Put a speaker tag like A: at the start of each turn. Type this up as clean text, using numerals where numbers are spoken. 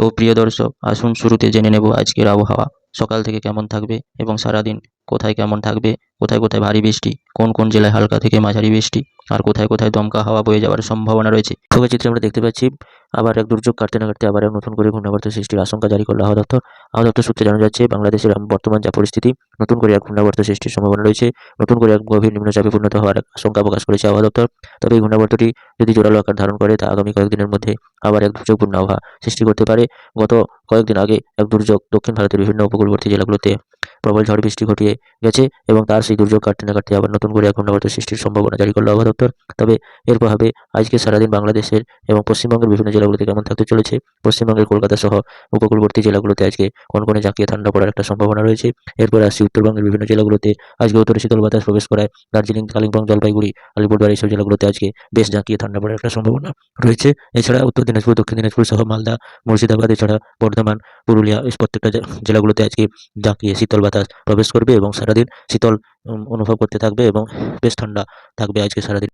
A: তো প্রিয় দর্শক, আসুন শুরুতে জেনে নেব আজকের আবহাওয়া সকাল থেকে কেমন থাকবে এবং সারাদিন কোথায় কেমন থাকবে, কোথায় কোথায় ভারী বৃষ্টি, কোন কোন জেলায় হালকা থেকে মাঝারি বৃষ্টি, আর কোথায় কোথায় দমকা হাওয়া বয়ে যাওয়ার সম্ভাবনা রয়েছে। ছবি চিত্রে আমরা দেখতে পাচ্ছি আবার এক দুর্যোগ কাটতে না কাটতে আবার এক নতুন করে ঘূর্ণাবর্ত সৃষ্টির আশঙ্কা জারি করল আবহাওয়া দপ্তর। আবহাওয়া দপ্তর সূত্রে জানা যাচ্ছে, বাংলাদেশের বর্তমান যা পরিস্থিতি, নতুন করে এক ঘূর্ণাবর্ত সৃষ্টির সম্ভাবনা রয়েছে। নতুন করে এক গভীর নিম্নচাপে পরিণত হওয়ার এক আশঙ্কা প্রকাশ করেছে আবহাওয়া দপ্তর। তবে এই ঘূর্ণাবর্তটি যদি জোরালো আকার ধারণ করে, তা আগামী কয়েকদিনের মধ্যে আবার এক দুর্যোগপূর্ণ আবহাওয়া সৃষ্টি করতে পারে। গত কয়েকদিন আগে এক দুর্যোগ দক্ষিণ ভারতের বিভিন্ন উপকূলবর্তী জেলাগুলোতে প্রবল ঝড় বৃষ্টি ঘটিয়ে গেছে, এবং তার সেই দুর্যোগ কাটতে না কাটতে আবার নতুন করে এক ঘূর্ণাবর্ত সৃষ্টির সম্ভাবনা জারি করল আবহাওয়া দপ্তর। তবে এর প্রভাবে আজকে সারাদিন বাংলাদেশের এবং পশ্চিমবঙ্গের বিভিন্ন জেলাগুলোতে কেমন থাকতে চলেছে, পশ্চিমবঙ্গের কলকাতা সহ উপকূলবর্তী জেলাগুলোতে আজকে কনকনে জাঁকিয়ে ঠান্ডা পড়ার একটা সম্ভাবনা রয়েছে। এরপর আসছে উত্তরবঙ্গের বিভিন্ন জেলাগুলোতে আজকে উত্তরে শীতল বাতাস প্রবেশ করায় দার্জিলিং, কালিম্পং, জলপাইগুড়ি, আলিপুরদুয়ার এইসব জেলাগুলোতে আজকে বেশ জাঁকিয়ে ঠান্ডা পড়ার একটা সম্ভাবনা রয়েছে। এছাড়া উত্তর দিনাজপুর, দক্ষিণ দিনাজপুর সহ মালদা, মুর্শিদাবাদ, এছাড়া বর্ধমান, পুরুলিয়া, এই প্রত্যেকটা জেলাগুলোতে আজকে জাঁকিয়ে শীতল বাতাস প্রবেশ করবে এবং সারাদিন শীতল অনুভব করতে থাকবে এবং বেশ ঠান্ডা থাকবে আজকে সারাদিন।